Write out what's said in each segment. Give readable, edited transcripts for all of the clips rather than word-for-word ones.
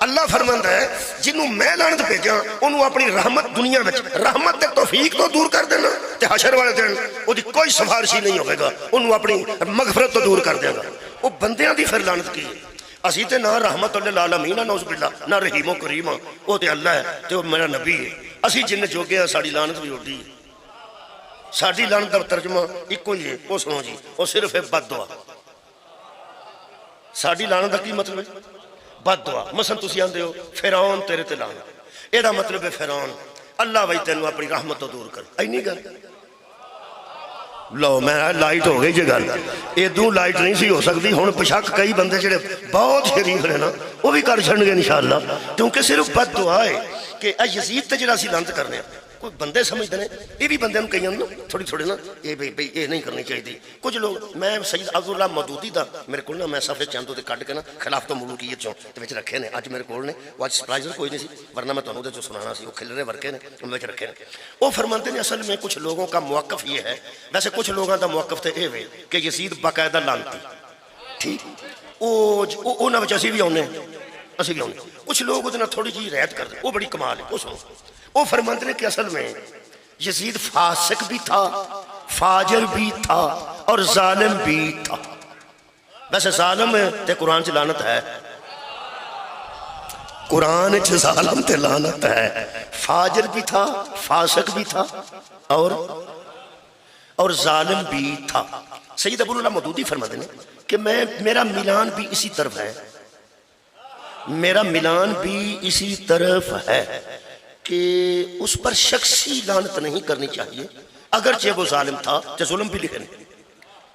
اللہ فرماندا ہے جنوں میں لعنت بھیجاں انہوں اپنی رحمت دنیا میں رحمت تے توفیق تو دور کر دینا تے حشر والے دن وہ دی کوئی سفارشی نہیں ہوئے گا، انہوں اپنی مغفرت تو دور کر دے گا۔ وہ بندیاں دی پھر لعنت کی ہے، اسی تے نہ رحمت للعالمین نعوذ باللہ نہ رحیم و کریم، وہ تے اللہ ہے تے وہ میرا نبی ہے، اسی جن جوگے ہیں ساڑی لعنت بھی اڑی ہے۔ ساڑی لعنت دا ترجمہ ایک کوئی ہے، وہ سنو جی، وہ صرف ہے بد دعا۔ ساڑی لعنت دا کی مطلب ہے؟ بد دعا۔ مثلا تسی آندے ہو فرعون تیرے تے لعنت، یہ دا مطلب ہے فرعون اللہ وہی تینوں اپنی رحمت تو دور کر، اینی گل لو میں لائٹ ہو گئی جی گل، یہ دو لائٹ نہیں سی ہو سکتی، ہن پشک کئی بندے جڑے بہت شریف نے نا وہ بھی کر چھڑن گے انشاءاللہ، کیونکہ صرف بد دعا ہے کہ اے یزید تے جڑا سی لعنت کرنے ہیں کوئی بندے سمجھتے ہیں، یہ بھی بندے کئی نا تھوڑی تھوڑی نا یہ نہیں کرنی چاہیے۔ کچھ لوگ میں سید عبداللہ مودودی دا میرے کو نا میں صفحے چاندوں تے کٹ کے نا خلافت ملوکیت چوں تے وچ رکھے نے، اج میرے کول نے، وہ اج سرپرائز کوئی نہیں سی ورنہ میں تانوں دے چوں سنانا سی، وہ کھلرے ورکے نے ان وچ رکھے نے۔ وہ فرماتے ہیں اصل میں کچھ لوگوں کا موقف یہ ہے، ویسے کچھ لوگوں دا موقف تے اے وے کہ یزید باقاعدہ لعنتی، ٹھیک او نہ وچ اسی بھی آنے اسی بھی آنے، کچھ لوگ ادھر تھوڑی جی رعایت کر دیں، وہ بڑی کمال ہے۔ وہ سنو، وہ فرماتے ہیں کہ اصل میں یزید فاسق بھی تھا، فاجر بھی تھا اور ظالم بھی تھا۔ ویسے ظالم تے قرآن سے لعنت ہے، قرآن سے ظالم تے لعنت ہے، فاجر بھی تھا، فاسق بھی تھا اور ظالم بھی تھا۔ سید عبداللہ مودودی فرماتے ہیں کہ میرا ملان بھی اسی طرف ہے، میرا ملان بھی اسی طرف ہے کہ اس پر شخصی لعنت نہیں کرنی چاہیے، اگرچہ وہ ظالم تھا، جو ظلم بھی لکھے نہیں،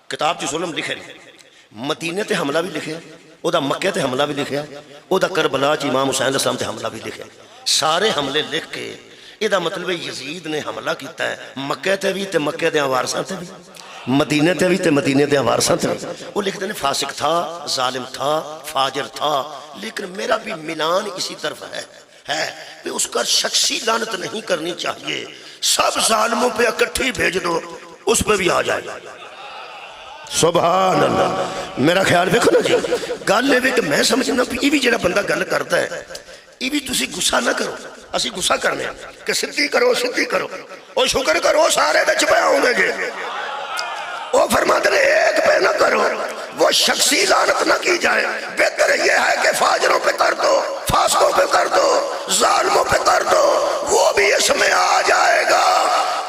کتاب جو ظلم لکھے نہیں، مدینے تے حملہ بھی لکھے، او دا مکہ تے حملہ بھی لکھے، او دا کربلا چ امام حسین علیہ السلام تے حملہ بھی لکھے، سارے حملے لکھ کے یہ دا مطلب ہے یزید نے حملہ کیتا ہے مکہ تے بھی تے مکہ دے وارثاں تے بھی، مدینے تے بھی تے مدینے دے وارثاں تے بھی۔ وہ لکھتے ہیں فاسق تھا، ظالم تھا، فاجر تھا، لیکن میرا بھی ملان اسی طرف ہے کہ اس کا شخصی لعنت نہیں کرنی چاہیے، سب ظالموں پہ اکٹھی بھیج دو اس پہ بھی آ جائے۔ سبحان اللہ۔ میرا خیال دیکھو نا جی، گل ہے کہ میں سمجھنا یہ بھی جڑا بندہ گل کرتا ہے یہ بھی تسی غصہ نہ کرو، اسی غصہ کرنے ہیں کہ سدھی کرو سدھی کرو، اور شکر کرو سارے دے چھپایا ہونے گے۔ وہ فرماتے ہیں ایک پہ نہ کرو، وہ شخصی لعنت نہ کی جائے، بہتر یہ ہے کہ فاجروں پہ کر دو، فاسقوں پہ کر دو، ظالموں پہ کر دو، وہ بھی اس میں آ جائے گا۔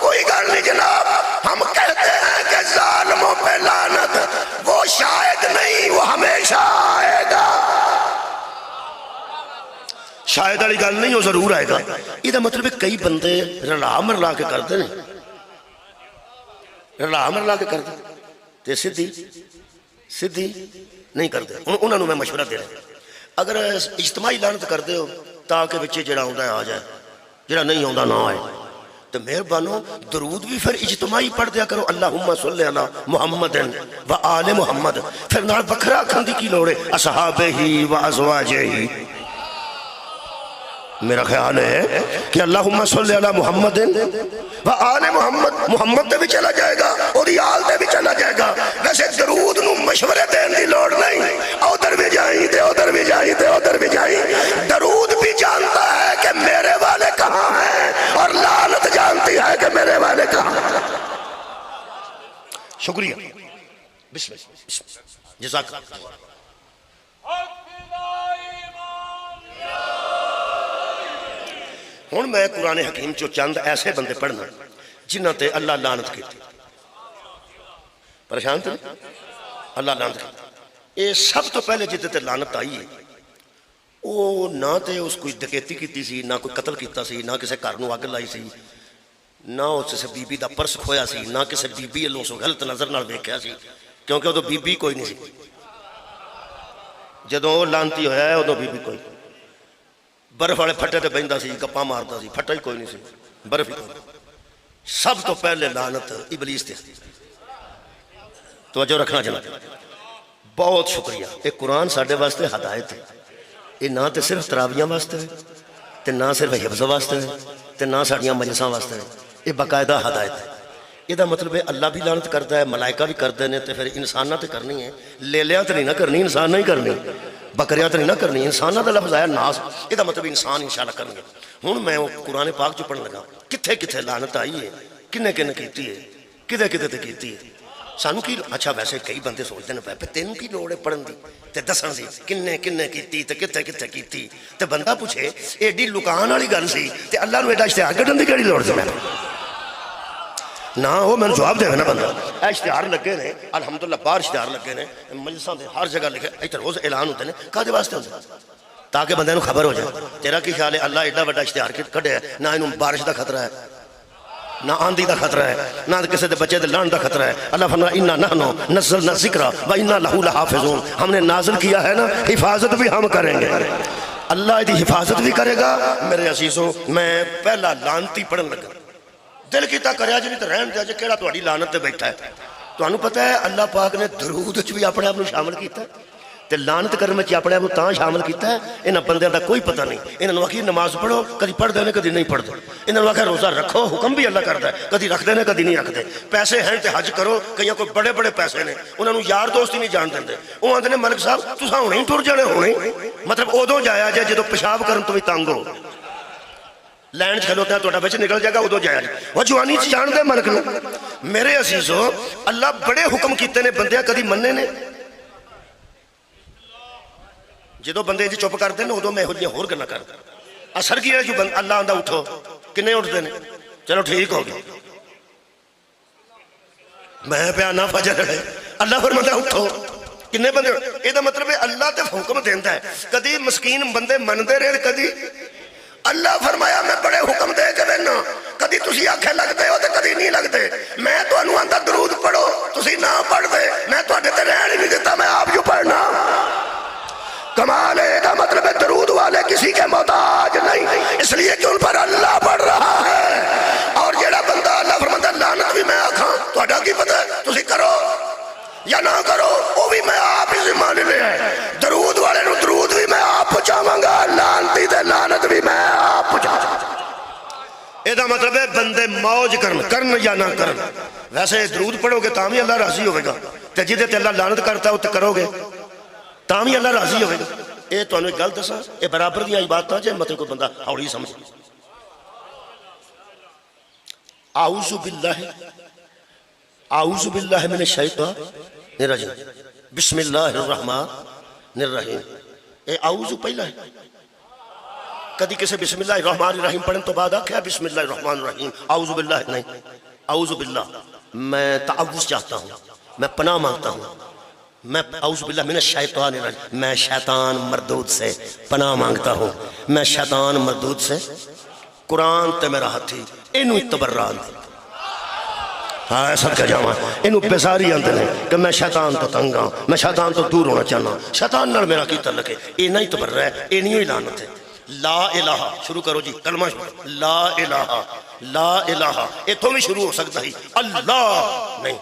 کوئی گل نہیں جناب، ہم کہتے ہیں کہ ظالموں پہ لعنت وہ شاید نہیں، وہ ہمیشہ آئے گا۔ شاید والی گل نہیں، وہ ضرور آئے گا۔ یہ مطلب ہے کئی بندے رلا مرلا کے کرتے ہیں، رلا مرلا کے کرتے تے سدھی نہیں کرتے۔ انہوں نے میں مشورہ دے رہا اگر اجتماعی لعنت کرتے ہو تاکہ بچے جڑا ہوندہ ہے آ جائے، جڑا نہیں ہوندہ نہ آئے، تو مہربانو درود بھی پھر اجتماعی پڑھ دیا کرو، اللہم صلی علی محمد و آل محمد، پھر نال بکھرا کھندی کی لوڑے اصحابہ ہی و ازواجہ ہی۔ میرا خیال ہے کہ اللہم صلی علی محمد و آل محمد، محمد تے بھی چلا جائے گا اور آل تے بھی چلا جائے گا۔ ویسے درود نو مشورے دین دی لوڑ نہیں، ادھر بھی جائیں تے ادھر بھی جائیں تے ادھر بھی جائیں، درود بھی جانتا ہے کہ میرے والے کہاں ہیں اور لعنت جانتی ہے کہ میرے والے کہاں ہیں۔ شکریہ، بسم اللہ، جزاک اللہ۔ ہوں میں قرآن حکیم چو چند ایسے بندے پڑھنا جنہ تے اللہ لعنت کی پریشان تھے، اللہ لعنت کی۔ یہ سب تو پہلے جتے تے لعنت آئی ہے وہ نہ تے اس کوئی ڈکیتی کیتی سی، نہ کوئی قتل کیتا سی، نہ کسے گھر نو اگ لائی سی، نہ اس سے بی بی دا پرس کھویا سی، نہ کسے بی بی اللہ سو غلط نظر نال ویکھیا سی، کیونکہ وہ تو بی بی کوئی نہیں سی جدوں لعنتی ہویا ہے، وہ تو بی بی کوئی، برف والے پھٹے تے بہندا سی، گپا ماردا سی، پھٹا ہی کوئی نہیں سی، برف ہی کوئی۔ سب تو پہلے لعنت ابلیس تے۔ توجہ رکھنا جناب، بہت شکریہ۔ ایک قرآن ساڑھے واسطے ہدایت ہے، یہ نہ تے صرف تراویاں واسطے ہے، تے نہ صرف حفظ واسطے ہے، تے نہ ساڑھیاں مجلساں واسطے ہے، یہ باقاعدہ ہدایت ہے۔ یہ دا مطلب ہے اللہ بھی لعنت کرتا ہے، ملائکہ بھی کرتے ہیں، تے پھر انسان نہ تے کرنی ہے، لے لیا تے نہیں نہ کرنی، انسان نہیں کرنی۔ بکریاں تو نہیں نہ کرنی، انسانوں کا لفظ آیا ناس، یہ مطلب انسان انشاءاللہ کریں گے۔ ہوں میں وہ قرآن پاک جو پڑھن لگا، کتنے کتنے لعنت آئی ہے، کنے کنے کیتی ہے، کدے کدے تے کیتی ہے، سانو کی اچھا ویسے کئی بندے سوچتے ہیں پہ تینوں کی لوڑ ہے پڑھن دی تے دسن دی کنے کنے کیتی تے کتنے کتنے کیتی، تے بندہ پوچھے ایڈی لکان والی گل سی تے اللہ نو ایڈا اشتہار کڈن دی کیڑی لوڑ سی؟ میں نہ وہ میں جواب دے نا بندہ، اے اشتہار لگے نے الحمدللہ، باہر اشتہار لگے نے مجلساں دے ہر جگہ لکھے، اتنے روز اعلان ہوتے ہیں، کدے واسطے ہوتے ہیں؟ تاکہ بندے نو خبر ہو جائے تیرا کی خیال ہے اللہ ایڈا بڑا اشتہار کڈیا ہے، نہ انہوں بارش دا خطرہ ہے، نہ آندھی دا خطرہ ہے، نہ کسی دے بچے دے لان دا خطرہ ہے۔ اللہ فرمایا انا نحنو نزلنا الذکر و انا لہ لحافظون، ہم نے نازل کیا ہے نا، حفاظت بھی ہم کریں گے، اللہ دی حفاظت بھی کرے گا۔ میرے عزیزوں میں پہلا لانتی پڑھن لگا، دل کیتا کریا جی تو رہن دیا جی کیڑا تہاڈی لعنت تے بیٹھا ہے۔ تانوں پتہ ہے اللہ پاک نے درود وچ بھی اپنے آپ نو شامل کیتا ہے تے لعنت کرنے میں اپنے آپ کو تاں شامل کیتا ہے، انہاں بندیاں دا کوئی پتہ نہیں، انہاں نو آکھی نماز پڑھو، کدی پڑھ دے نے کدی نہیں پڑھ دے، انہاں نو آکھیا روزہ رکھو، حکم بھی اللہ کردا ہے، کدی رکھ دے نے کدی نہیں رکھ دے، پیسے ہیں تے حج کرو، کئیاں کوئی بڑے بڑے پیسے نے، انہاں نو یار دوست ہی نہیں جان دیندے، وہ آندے نے ملک صاحب تساں ہونے ہی ٹر جانے ہونے، مطلب ادوں جایا جے جدوں پیشاب کرن تو بھی تنگ ہو، لائن کھلوتا ہے توڑا بچ نکل جائے گا ادو جایا جائے وہ جوانی چ جان دے ملک نو۔ میرے عزیزو اللہ بڑے حکم کیتے نے، بندیاں کدی مننے نے؟ جدو بندے جی چپ کرتے ہیں ادو میں یہ ہور گلا کرتا، اثر کیا جو اللہ آندا اٹھو، کنے اٹھتے ہیں؟ چلو ٹھیک ہو گیا، میں پہ آنا فجر ہے، اللہ فرماتا اٹھو، کنے بندے؟ یہ مطلب ہے اللہ تے حکم دیندا ہے، کدی مسکین بندے مندے رہے، کدی اللہ فرمایا میں بڑے حکم دے کے دینا، کدی تسی آنکھیں لگتے ہو تے کدی نہیں لگتے، میں تو انہوں آندا درود پڑھو، تسی نہ پڑھ دے، میں تو آنے تے رہن ہی نہیں دیتا، میں آپ جو پڑھنا۔ کمال ہے کا مطلب ہے درود والے کسی کے محتاج نہیں، اس لیے کہ ان پر اللہ پڑھ رہا ہے، اور جیڑا بندہ اللہ فرماتا لعنت بھی میں آکھاں تو اڈا کی پتہ ہے تسی کرو یا نہ کرو، وہ بھی میں آپ ہی ذمہ لے ہے، درود والے نو درود بھی میں آپ پہنچاواں گا، لعنتی تے لعنت بھی میں آپ پہنچاواں گا۔ یہ مطلب ہے بندے موج کرن یا نہ کرن، ویسے درود پڑھو گے تاں بھی اللہ راضی ہوئے گا، تے جدے تے اللہ لعنت کرتا ہے تے کرو گے تاں بھی اللہ راضی ہوئے گا۔ یہ تو ایک گل دساں، یہ برابر دی آئی بات تھا جے مطلب کوئی بندہ ہوڑی سمجھ۔ اعوذ باللہ من الشیطان الرجیم، بسم اللہ الرحمن الرحیم۔ اے اعوذ پہلا ہے، کدی کسی بسم اللہ الرحمن الرحیم پڑھن تو بعد آکھیا بسم اللہ الرحمن الرحیم اعوذ باللہ؟ نہیں، اعوذ باللہ میں تعوذ چاہتا ہوں، میں پناہ مانگتا ہوں، میں اعوذ باللہ من الشیطان الرجیم، میں شیطان مردود سے پناہ مانگتا ہوں، میں شیطان مردود سے، قرآن تے میرا ہاتھی انہوں تبران دے، ہاں سب کا جامعہ انہوں پیساری آندے ہیں کہ میں شیطان تو تنگا ہوں، میں شیطان تو دور ہونا چاہنا، شیطان نال میرا کی تعلق ہے، یہ نہیں تبر رہا ہے، یہ نہیں ہی لعنت ہے۔ لا الہ شروع کرو جی، کلمہ شروع، لا الہ، لا الہ، یہ تو بھی شروع ہو سکتا ہی، اللہ نہیں،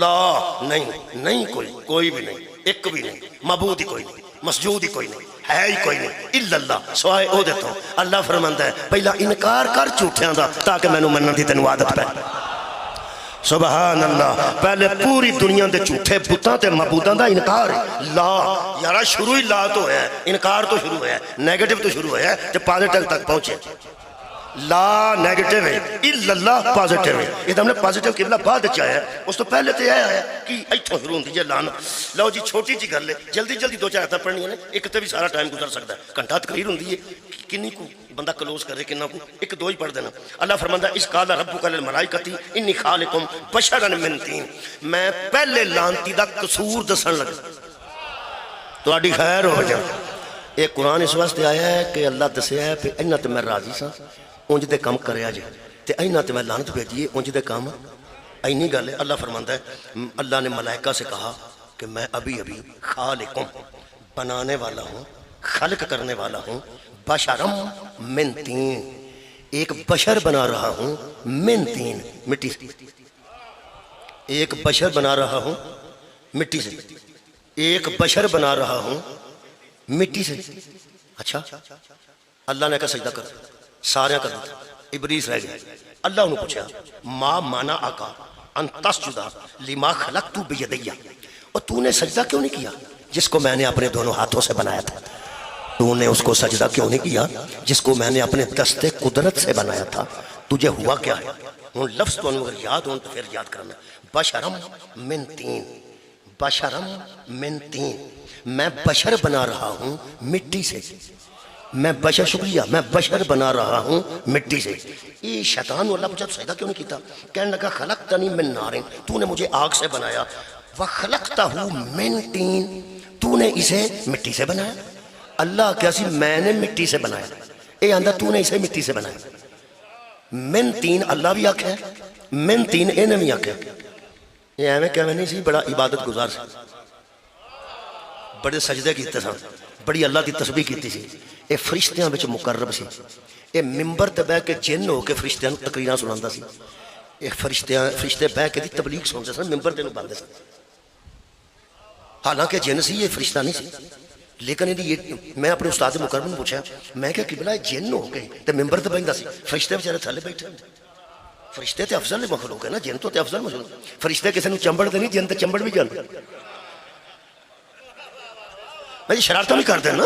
لا نہیں، نہیں کوئی بھی نہیں، ایک بھی نہیں، معبود ہی کوئی نہیں، مسجود ہی کوئی نہیں، ہے ہی کوئی نہیں، الا اللہ سوائے او دیتا ہوں۔ اللہ فرماندا ہے پہلا انکار کر جھوٹیاں دا تاکہ میں نو منن دی تینوں عادت پہ۔ سبحان اللہ، پہلے پوری دنیا دے جھوٹے بتاں تے معبوداں دا انکار ہے۔ لا یارا شروع ہی لا تو ہے، انکار تو شروع ہے، نیگیٹو تو شروع ہے تے پازیٹو تک پہنچے۔ لا نیگیٹو ہے، الا اللہ پازیٹو ہے، یہ ہم نے پازیٹو قبلہ بعد چاہیا ہے، اس تو پہلے تو یہ ہے کہ ایتھوں شروع ہوندی ہے لعنت۔ لو جی چھوٹی جی گل ہے، جلدی جلدی دو چار آیتاں پڑھنی ہیں، ایک تے بھی سارا ٹائم گزر سکتا ہے، گھنٹہ تقریر ہوندی ہے، کنی کو بندہ کلوز کرے کنہ کو ایک دو ہی پڑھ دینا۔ اللہ فرماندا اس قال ربک للملائکۃ انی خالق بشرا من طین، میں پہلے لعنتی دا قصور دسن لگا تہاڈی خیر ہو جائے۔ یہ قرآن اس واسطے آیا ہے کہ اللہ دسیا ہے کہ انہاں تے میں راضی سا، اونج دے کم کریا جے، تے انہاں تے میں لعنت بھیجیے اونج دے کام اینی گل ہے۔ اللہ فرماندا ہے اللہ نے ملائکہ سے کہا کہ میں ابھی خالق بنانے والا ہوں، خلق کرنے والا ہوں، بشرم من طین، ایک بشر بنا رہا ہوں، من طین مٹی سے، ایک بشر بنا رہا ہوں مٹی سے، ایک بشر بنا رہا ہوں مٹی سے۔ اچھا اللہ نے کہا سجدہ کر، سارے کر دیتا، ابلیس رہ گیا۔ اللہ انہوں پوچھا ما مانا آقا ان تسجدہ لما خلقتو بیدیا، اور تو نے سجدہ کیوں نہیں کیا جس کو میں نے اپنے دونوں ہاتھوں سے بنایا تھا تو نے اس کو سجدہ کیوں نہیں کیا؟ جس کو میں نے اپنے دست قدرت سے بنایا تھا تجھے ہوا کیا ہے؟ ان لفظ تو اگر یاد ہوں تو پھر یاد کرنا. بشرم من تین، بشرم من تین، میں بشر بنا رہا ہوں مٹی سے. میں بشر، شکریہ، میں بشر بنا رہا ہوں مٹی سے. یہ شیطان اللہ پوچھا تو سجدہ کیوں نہیں کیتا؟ کہنے لگا خلقتنی من نارن، تو نے مجھے آگ سے بنایا، وخلقتہ من تین، تو نے اسے مٹی سے بنایا. اللہ کیا سی میں نے مٹی سے بنایا، اے آندہ تو نے اسے مٹی سے بنایا. من تین اللہ بھی آکھا ہے، من تین اے نے بھی آکھا ہے. یہ ایویں کہ نہیں سی بڑا عبادت گزار سی، بڑے سجدے کیتے سن، بڑی اللہ دی تسبیح کیتی سی. اے فرشتیاں وچ مقرب سی. اے ممبر تے بیٹھ کے جن ہو کے فرشتیاں نوں تقریراں سناندا سی. اے فرشتے بیٹھ کے دی تبلیغ سنتے سن، ممبر تے نوں باندے سن. حالانکہ جن سی یہ فرشتہ نہیں سی. لیکن میں اپنے استاد مکرم نے پوچھا، میں کہ قبلہ جن ہو گئے تے ممبر تے بیندا سی، فرشتے بیچارے تھلے بیٹھے. فرشتے تے افضل مخلوق ہے نا، جن تو تے افضل مخلوق. فرشتے کسی نوں چمبڑ دے نہیں، جن تے چمبڑ بھی جاندے. میں شرارتاں بھی کرتے ہیں نا.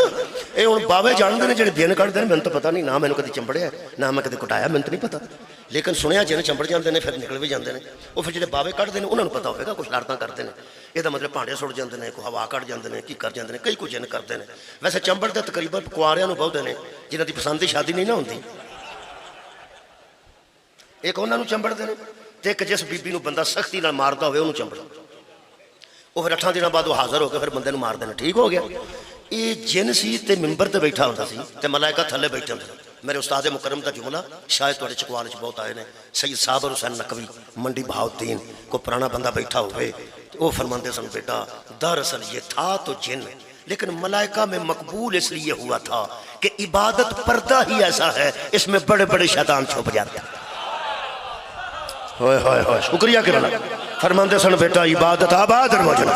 اے ہن بابے جانتے ہیں جڑے دن کٹ دے، مینوں تو پتہ نہیں، نہ مینوں کدی چمبڑیا نہ میں کدی کٹایا، مینوں تو نہیں پتہ. لیکن سنیا جن چمبڑ جاندے نے پھر نکل بھی جاندے نے. وہ پھر جڑے بابے کٹتے ہیں انہوں نے پتہ ہوئے گا کچھ شرارتاں کرتے ہیں. یہ مطلب بھانڈے سٹ جاندے نے، کوئی ہوا کٹ جاندے نے، کی کر جاندے نے، کئی کچھ جن کرتے ہیں. ویسے چمبڑ تے تقریباً کواریاں نوں بہت نے جنہاں دی پسند دی شادی نہیں نہ ہوندی. ایک انہاں نوں چمبڑدے نے تے ایک جس بی بی نوں بندہ سختی نال ماردا ہوئے اونوں چمبڑ. وہ پھر 8 دنوں بعد وہ حاضر ہو کے پھر بندے نوں مار دینا. ٹھیک ہو گیا. یہ جن سی تے ممبر تے بیٹھا ہوتا سی تے ملائکہ تھلے بیٹھے ہوتے. میرے استاد مکرم دا جملہ شاید تواڈے چکوال وچ بہت آئے نے. سید صابر حسین نقوی منڈی بہاؤالدین کو پرانا بندہ بیٹھا ہوئے وہ فرماندے سن بیٹا دراصل یہ تھا تو جن، لیکن ملائکہ میں مقبول اس لیے ہوا تھا کہ عبادت پردہ ہی ایسا ہے اس میں بڑے بڑے شیطان چھپ جاتے ہیں. ہوئے ہوئے ہوئے شکریہ کرنا. فرماندے سن بیٹا عبادت آباد روجن،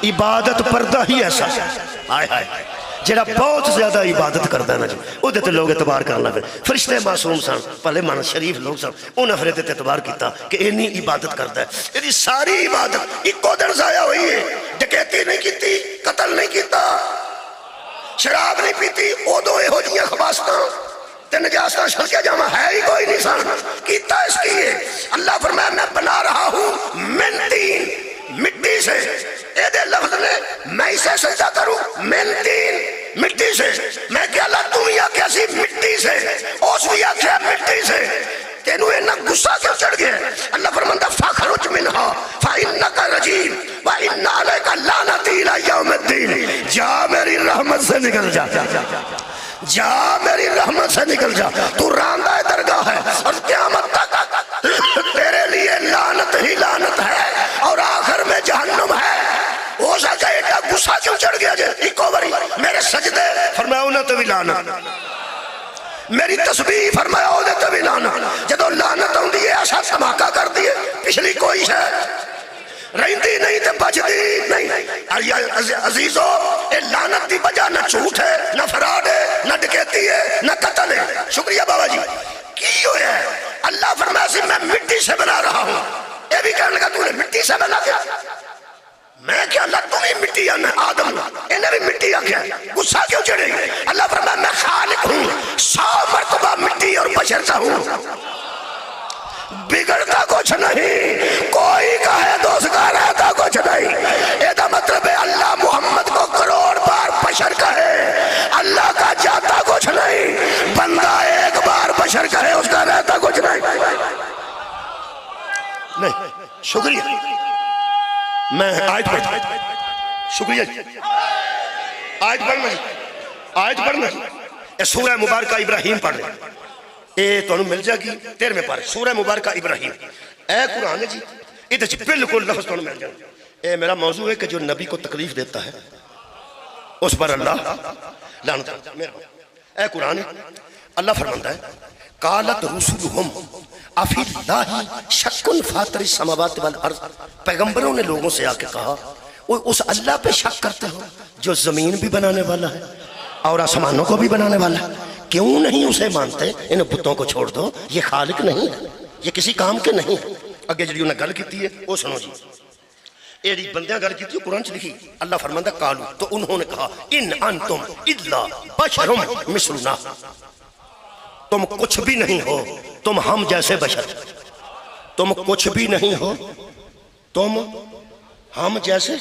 عبادت پردہ ہی ایسا ہے. آئے آئے جڑا بہت زیادہ عبادت کرتا ہے نا جی وہ دیتے لوگ اعتبار کرنا پھر. فرشتے معصوم سن، پہلے من شریف لوگ سن، انہیں پھر دیتے اعتبار کیتا کہ اینی عبادت کرتا ہے. یہ ساری عبادت ایک دن ضائع ہوئی ہے. ڈکیتی نہیں کیتی، قتل نہیں کیتا، شراب نہیں پیتی، ادو یہو جیاں خباستاں تے نجاستاں چھڑکے جاواں ہے ہی کوئی نہیں سن. کیتا اس لیے اللہ فرمایا میں بنا رہا ہوں من تین، مٹی سے. اے دے لفظ نے میں اسے سجدہ کروں من تین، مٹی سے. میں کہ اللہ تم ہی آکھیا سی مٹی سے، اس بھی آکھیا مٹی سے. تینوں اینا غصہ کیوں چڑھ گیا؟ اللہ فرماتا فَخْرُجْ مِنْهَا فَإِنَّكَ رَجِيمٌ وَإِنَّ عَلَيْكَ لَعْنَتِي إِلَىٰ يَوْمِ الدِّينِ. جا میری رحمت سے نکل جا، جا میری رحمت سے نکل جا. تو راندہ درگاہ ہے اور قیامت تک تیرے لیے لعنت ہی لعنت ہے اور آخر میں جہنم ہے. ہو سکتا ہے ایڈا غصہ کیوں چڑھ گیا جے؟ ایکو باری میرے سجدے فرمایا انہوں تو بھی لعنت، میری تسبیح فرمایا انہوں تو بھی لعنت. جدو لعنت ہوں دیئے ایسا دھماکہ کر دیئے پچھلی کوئی ہے رہندی نہیں تے بچدی نہیں. عزیزو اے لعنت دی وجہ نہ جھوٹ ہے، نہ فراڈ ہے، نہ ڈکیتی ہے، نہ قتل ہے. شکریہ بابا جی. کی ہویا ہے؟ اللہ فرمایا سی میں مٹی سے بنا رہا ہوں. اے بھی کہنے لگا تو نے مٹی سے بنا دیا. میں کہ اللہ تم ہی مٹی ہے، آدم انہیں بھی مٹی آکھیا. غصہ کیوں چڑھے گئے؟ اللہ فرمایا میں خالق ہوں، 100 مرتبہ مٹی اور بشر کا ہوں. بگڑتا کچھ نہیں، کوئی کہے دوست کا رہتا کچھ نہیں. یہ دا مطلب ہے اللہ محمد کو کروڑ بار بشر کہے، اللہ کا جاتا کچھ نہیں. بندہ ایک بار بشر کہے اس کا رہتا کچھ نہیں. شکریہ. میں آیت پڑھتا شکریہ جی. آیت پڑھنا جی، آیت پڑھنا جی. یہ سورہ مبارکہ ابراہیم پڑھ لیں، یہ تو انہوں مل جائے گی 13 میں پڑھ. سورہ مبارکہ ابراہیم اے قرآن ہے جی، یہ تو بالکل لفظ تو انہوں مل جائے. اے میرا موضوع ہے کہ جو نبی کو تکلیف دیتا ہے اس پر اللہ لعنت. اے قرآن ہے، اللہ فرماتا ہے قالت رسولہم افی اللہ شک فاطر السماوات والارض. پیغمبروں نے لوگوں سے آ کے کہا اس اللہ پہ شک کرتے ہو جو زمین بھی بنانے والا ہے اور آسمانوں کو بھی بنانے والا ہے. کیوں نہیں اسے مانتے؟ ان بتوں کو چھوڑ دو، یہ خالق نہیں ہے، یہ کسی کام کے نہیں ہے. اگے جڑی انہیں گل کیتی ہے وہ سنو جی. ایڑی بندیاں گل کی قرآن چ لکھی اللہ فرماندا قالو تو انہوں نے کہا ان انتم الا بشر مثلنا تم کچھ بھی نہیں ہو تم ہم جیسے بشر تم کچھ بھی نہیں ہو تم ہم جیسے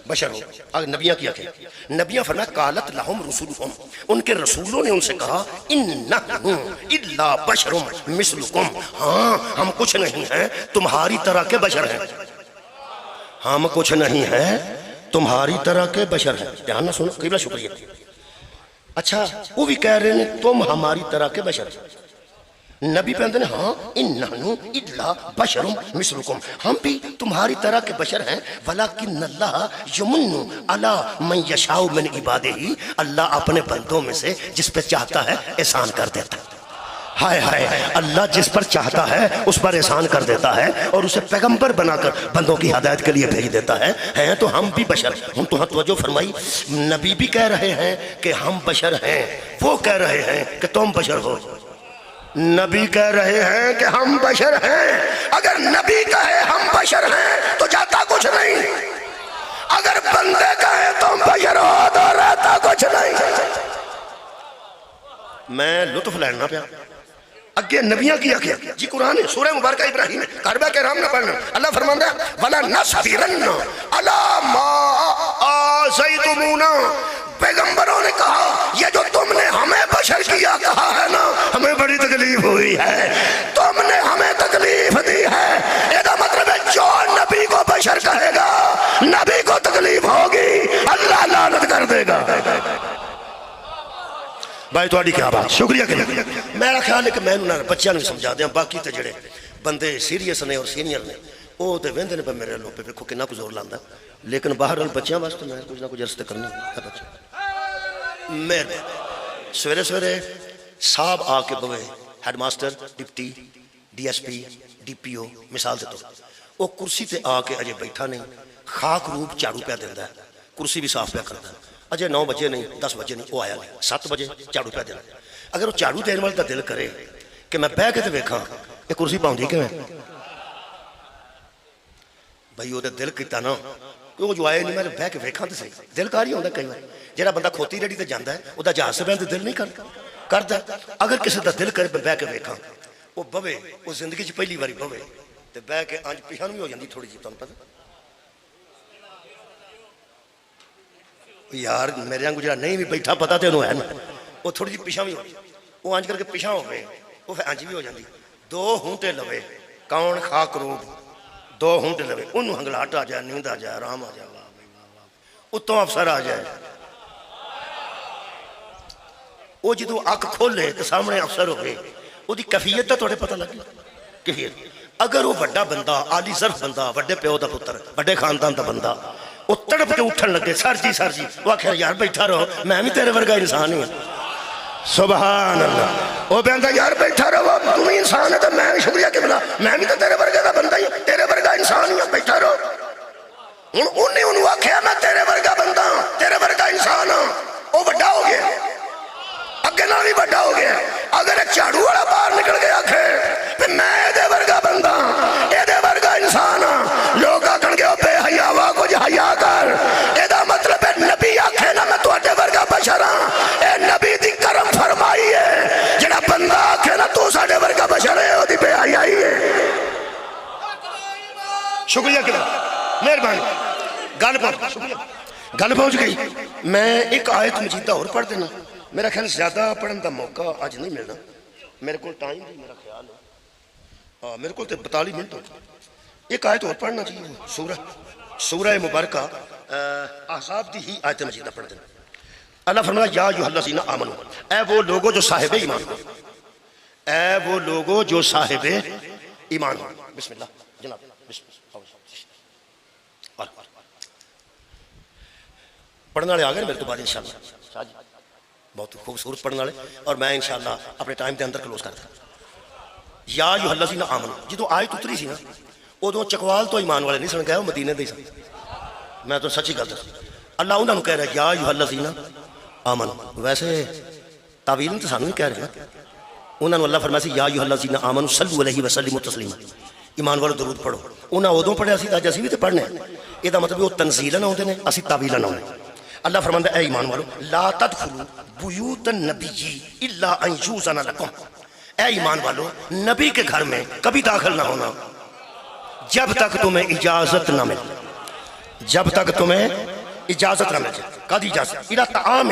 بشر ہو اگر نبیاں کیا کہ نبیاں فرمایا قالت لہم رسولہم ان کے رسولوں نے ان سے کہا انہم الا بشر مثلکم ہاں ہم کچھ نہیں ہیں تمہاری طرح کے بشر ہیں ہم کچھ نہیں ہیں تمہاری طرح کے بشر ہیں دھیان نہ سنو قبلہ شکریہ اچھا وہ بھی کہہ رہے ہیں تم ہماری طرح کے بشر نبی پہنتے ہیں ہاں انہنو الا بشر مثلکم ہم بھی تمہاری طرح کے بشر ہیں ولیکن اللہ یمن علی من یشاء من عبادہ اللہ اپنے بندوں میں سے جس پہ چاہتا ہے احسان کر دیتا ہے ہائے ہائے اللہ جس پر چاہتا ہے اس پر احسان کر دیتا ہے اور اسے پیغمبر بنا کر بندوں کی ہدایت کے لیے بھیج دیتا ہے ہیں تو ہم بھی بشر ہم تو توجہ فرمائی نبی بھی کہہ رہے ہیں کہ ہم بشر ہیں وہ کہہ رہے ہیں کہ تم بشر ہو نبی کہہ رہے ہیں کہ ہم بشر ہیں اگر نبی کہے ہم بشر ہیں تو جاتا کچھ نہیں اگر بندے کہے تم بشر ہو تو رہتا کچھ نہیں میں لطف لینا پیا اگے نبیاں کیا کیا جی قرآن ہے سورہ مبارکہ ابراہیم ہے کعبہ کے رام نہ پڑھنا اللہ فرماندا ہے وَلَا نَصْبِرَنَّ عَلَى مَا آذَيْتُمُونَا پیغمبروں نے کہا یہ جو تم نے ہمیں بشر کیا کہا ہے نا ہمیں بڑی تکلیف ہوئی ہے تم نے ہمیں تکلیف دی ہے یہ مطلب ہے جو نبی کو بشر کہے گا نبی کو تکلیف ہوگی اللہ لعنت کر دے گا بھائی تو کیا بات شکریہ کہ میرا خیال ہے کہ میں انہوں نے بچیاں نہیں سمجھا دیا باقی تے جڑے بندے سیریس نے اور سینئر نے وہ تے ویندے نے پہ میرے لوگ پہ دیکھو کتنا کچھ زور لاندا لیکن باہر بچیاں واسطے میں کچھ نہ کچھ عرض کرنی ہے بچے میں سویرے سویرے صاحب آ کے بوے head master deputy D S P D P O مثال سے تو وہ کرسی تے آ کے اجے بیٹھا نہیں خاک روپ جھاڑو پہ دیندا ہے کرسی بھی صاف پہ کرتا ہے اجے 9 بجے نہیں 10 بجے نہیں وہ آیا نہیں 7 بجے جھاڑو پہ دینا اگر وہ جھاڑو دین والا دل کرے کہ میں بہ کے تے ویکھاں یہ کرسی پاؤندی کیویں بھائی وہ دل کیتا نا کہ وہ جو آئے نہیں میں بہ کے ویکھاں تے صحیح دل کار ہی ہوندا کئی بار جڑا بندہ کھوتی ریڑھی تے جاندا ہے او دا جہاز سے بہن تے دل نہیں کردا اگر کسی دا دل کرے بہ کے ویکھاں وہ بوے وہ زندگی چ پہلی باری بوے تے بہ کے انج پیچھے بھی ہو جاندی تھوڑی جی تانوں پتہ یار میرے آنگو جڑا نہیں بھی بیٹھا پتا تے انہوں ہے نا وہ تھوڑی جی پیچھا بھی ہو وہ آنج کر کے پیچھا ہو گئے وہ پھر آنج بھی ہو جاندی 2 ہونٹے لوے کون خاک روب 2 ہونٹے لوے انہوں ہنگلاٹ آ جائے نیند آ جائے آرام آ جائے اتوں افسر آ جائے وہ جدو اک کھولے تو سامنے افسر ہو گئے وہ دی کیفیت تو تھوڑے پتہ لگے کیفیت اگر وہ بڑا بندہ عالی ظرف بندہ بڑے پیو دا پتر بڑے خاندان دا بندہ وہ تڑپ کے اٹھن لگے سر جی وہ آخر یار بیٹھا رہو میں بھی تیرے ورگا انسان ہی ہوں سبحان اللہ وہ بہندا یار بیٹھا رہو تم ہی انسان ہے تو میں شکریہ کہ بلا میں بھی تو تیرے ورگا دا بندہ ہی تیرے ورگا انسان ہی ہوں بیٹھا رہو انہیں انہوں آخیا میں تیرے ورگا بندہ تیرے ورگا انسان ہوں وہ بڑا ہو گیا اگے نہ بھی بڑا ہو گیا اگر ایک جھاڑو والا باہر نکل گیا آخر میں دے ورگا بندہ اے دے ورگا انسان ہوں لوگ آکھن گے بے حیا وا کچھ حیا کر اے دا مطلب ہے نبی آکھے نا میں تواڈے ورگا بشر ہاں اے نبی دی کرم فرمائی ہے جڑا بندہ آکھے نا تو ساڈے ورگا بشر ہے او دی بے حیائی ہے شکریہ کہ مہربانی گل پہنچ گئی میں ایک آیت مجیدہ اور پڑھ دینا میرا خیال زیادہ پڑھن دا موقع آج نہیں ملنا میرے کو ٹائم بھی میرا خیال ہے میرے کو 42 منٹ ہو ایک آیت اور پڑھنا چاہیے سورہ مبارکہ احزاب دی ہی آیت مجیدہ پڑھ دینا اللہ فرمایا یا ایھا الذین آمنوا اے وہ لوگوں جو صاحب ایمان ہو اے وہ لوگوں جو صاحب ایمان ہو بسم اللہ جناب بسم اللہ پڑھنے والے آ گئے میرے تو بعد انشاءاللہ بہت خوبصورت پڑھنے والے اور میں انشاءاللہ اپنے ٹائم کے اندر کلوز کرتا یا ایھا الذین آمنوا جدو آیت اتری سی نا ادو چکوال تو ایمان والے نہیں سن گئے وہ مدینے دے سن میں تو سچی گل دس اللہ انہوں نے کہہ رہا ہے یا ایھا الذین آمنوا ویسے تعویل تو سانو نہیں کہہ رہے انہوں نے اللہ فرمایا سی یا ایھا الذین آمنوا صلوا علیہ وسلموا تسلیما ایمان والو درود پڑھو انہاں ادوں پڑھیا سی اج اسی بھی تے پڑھنے یہ مطلب وہ تنزیلن آتے ہیں، اسی تاویلن آتے ہیں۔ اللہ فرماندا اے ایمان والو لا تدخلوا بیوت النبی الا ان یوزن لکم، اے ایمان والو نبی کے گھر میں کبھی داخل نہ ہونا جب تک تمہیں اجازت نہ ملے، جب تک تمہیں اجازت نہ ملے۔ قد اجازت الا طعام،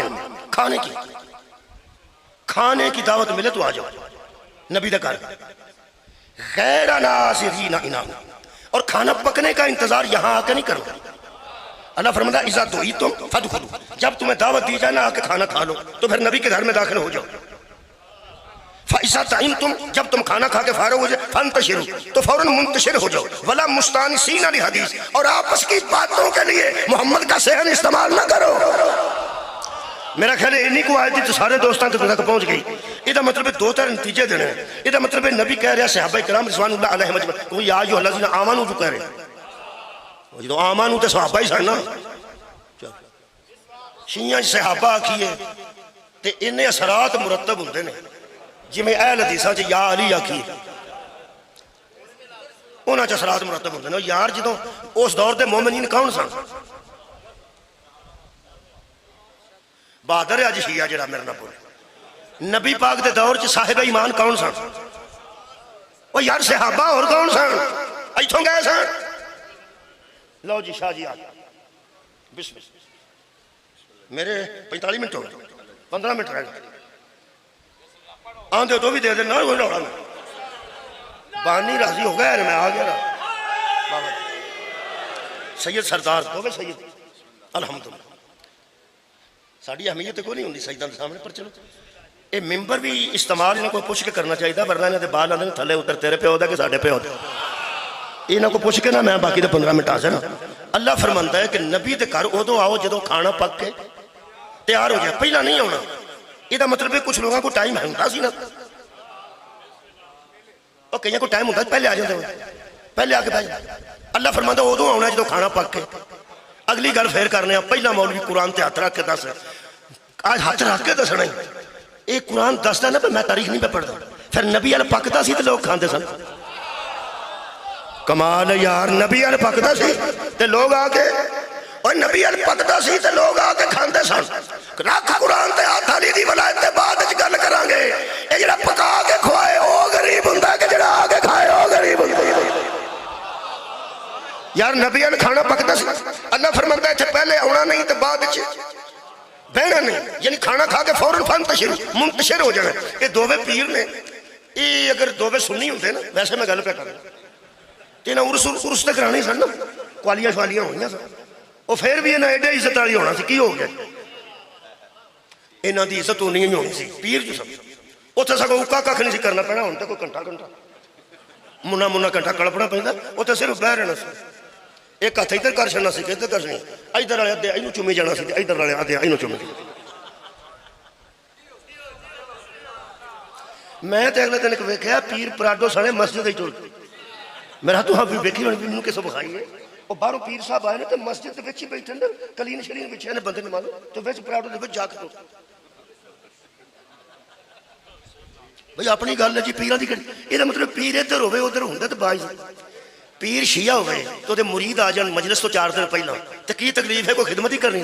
کھانے کی دعوت ملے تو آ جاؤ نبی دے گھر، غیر ناظرین اناہ، اور کھانا پکنے کا انتظار یہاں آ کے نہیں کرنا۔ اللہ فرماتا اذا دعیتم فادخلوا، جب تمہیں دعوت دی جائے نہ آ کے کھانا کھا لو تو پھر نبی کے گھر میں داخل ہو جاؤ۔ فَإِذَا طَعِمْتُمْ، جب تم کھانا کھا کے فارغ ہو جائے فَانْتَشِرُوا، تو فوراً منتشر ہو جاؤ۔ وَلَا مُسْتَانِسِينَ لِحَدِيثٍ، اور آپس کی باتوں کے لیے محمد کا صحن استعمال نہ کرو۔ میرا خیال ہے انہی کو آیت تو سارے دوستان تک پہنچ گئی۔ یہ مطلب ہے دو تر نتیجے دینے ہیں۔ یہ مطلب ہے نبی کہہ رہا ہے صحابہ کرام رضوان اللہ علیہم اجمعین، کوئی یا ایھا الذین آمنوا جو کہہ رہے ہیں، جو آمنوا تے صحابہ ہی سن نا، شیعہ صحابہ آکھیے تے انہیں اثرات مرتب ہوندے نے، جی میں اہل حدیثاں چ یا علی آکھیے انہاں چ اثرات مرتب ہوندے نے۔ یار جدوں اس دور دے مومنین کون سن؟ بہادر ہے اج شیعہ جڑا میرے نال بولے۔ نبی پاک دے دور چ صاحب ایمان کون سن؟ وہ یار صحابہ اور کون سن؟ ایتھوں گئے سن۔ لو جی شاہ جی آ بسم اللہ، میرے 45 منٹ ہو گئے، 15 منٹ رہ گئے، آندے تو بھی دے دے، نہ کوئی روڑا میں بانی راضی ہو گیا، میں آ گیا نا بابا سید سردار ہو گئے سید الحمدللہ۔ ساڑی اہمیت کو نہیں ہوندی سجدہ دے سامنے، پر چلو اے ممبر بھی استعمال انہوں کو پوچھ کے کرنا چاہیے تھا، ورنہ انہوں نے بال آنے تھلے اتر تیرے پہ ہوتا کہ ساڑھے پہ ہوتا، انہوں کو پوچھ کے نا میں باقی دے 15 منٹ آ نا۔ اللہ فرماندا ہے کہ نبی دے گھر ادو آؤ جدو کھانا پک کے تیار ہو جائے، پہلا نہیں ہونا۔ یہ مطلب ہے کچھ لوگوں کو ٹائم ہوتا سی نا، اور کئی کو ٹائم ہوتا پہلے آ جاتے ہیں، پہلے آ کے بھائی اللہ فرماندا ادو آنا جدو کھانا پک کے۔ اگلی گل پھر کرنے ہیں، پہلا مولوی قرآن تے ہاتھ رکھ کے دس، آج ہاتھ رکھ کے دسنا ہی یہ قرآن دستا نا پہ میں تاریخ نہیں پہ پڑھتا، پھر نبی علیہ پکتا سی تو لوگ کھاندے سن۔ کمال یار، نبی علیہ پکتا سی تو لوگ آ کے، اور نبی علیہ پکتا سی تو لوگ آ کے کھاندے سن۔ رکھ قرآن تے ہاتھ علی دی ولایت تے بعد وچ گل کران گے۔ یہ جڑا پکا کے کھوائے او غریب ہوندا کہ جڑا آ کے کھائے او غریب ہوندا۔ یار نبی علیہ کھانا پکتا سی، اللہ فرماندا ہے اتھے پہلے آنا نہیں تو بعد وچ بہنا نہیں، یعنی کھانا کھا کے فوراً فانتشر منتشر ہو جانا۔ یہ دووے پیر نے، یہ اگر دووے سنی ہوتے نا، ویسے میں گل پہ کر رہا کہ انہیں عرس تے کرانے سن نا، کوالیاں شوالیاں ہوئیاں سن، اور پھر بھی انہیں ایڈے عزت والی ہونا سی، کی ہو گیا انہاں دی عزت ہونی ہی ہونی سی پیر جو سب اتنے سگوں اوکا کھ نہیں سی کرنا پینا، ہوں تو کوئی گھنٹہ منا گھنٹہ کڑپنا پہنتا، اتنے صرف بہ رہنا سی، ایک ہاتھ ادھر کر چڑنا سی، ادھر کر چڑنا، ادھر والے ادھے اینوں چومی جانا سی، ادھر والے ادھے اینوں چومی۔ میں تے اگلے دن ویکھیا پیر پراڈو سنے مسجد ہی ٹر، میرا تو ہاں بھی ویکھی ہونی مینوں کسے بخائی ہے، اور باہروں پیر صاحب آئے نا تے مسجد دے وچ ہی بیٹھے نا، کلین شلین بچھے نے بندے نماز تو وچ پراڈو دے وچ جا کے ٹر۔ بھئی اپنی گل ہے جی پیراں دی گل، یہ مطلب پیر ادھر ہوے ادھر ہوندا تے باعث پیر شیعہ ہوئے تو دے مرید آ جان مجلس تو 4 دن پہلا تو کی تکلیف ہے، کوئی خدمت ہی کرنی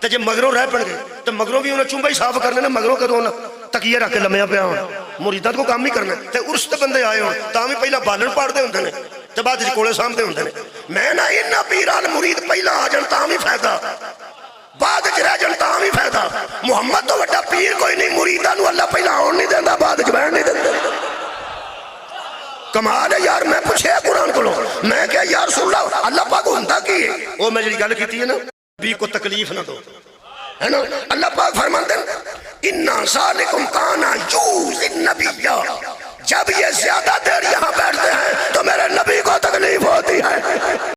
تو جب مگروں رہ پڑ گئے تو مگروں بھی انہیں چنبا ہی صاف کرنے نا، مگروں کدوں نا تکیہ رکھ کے لمیا پیا ہونا، مریدات کو کام نہیں کرنا تو عرس تے بندے آئے ہوں تاں بھی پہلا بالن پاڑتے ہوندے نے تو بعد وچ کولے سامتے ہوندے نے۔ میں نا انہاں پیران مرید پہلا آ جان تاں بھی فائدہ، بعد وچ رہ جان تاں بھی فائدہ۔ محمد تو وڈا پیر کوئی نہیں، مریداں نوں اللہ پہلا آن نہیں دیندا، بعد وچ بہن نہیں دیندا۔ کمال ہے یار، میں پوچھے قرآن کو، میں کہا یا رسول اللہ پاک ہوندا کی ہے؟ وہ میں جڑی گل کیتی ہے نا، نبی کو تکلیف نہ دو، ہے نا۔ اللہ پاک فرماتے ہیں اِنَّا ذَلِكُمْ كَانَ يُؤْذِي النَّبِيَّ، جب یہ زیادہ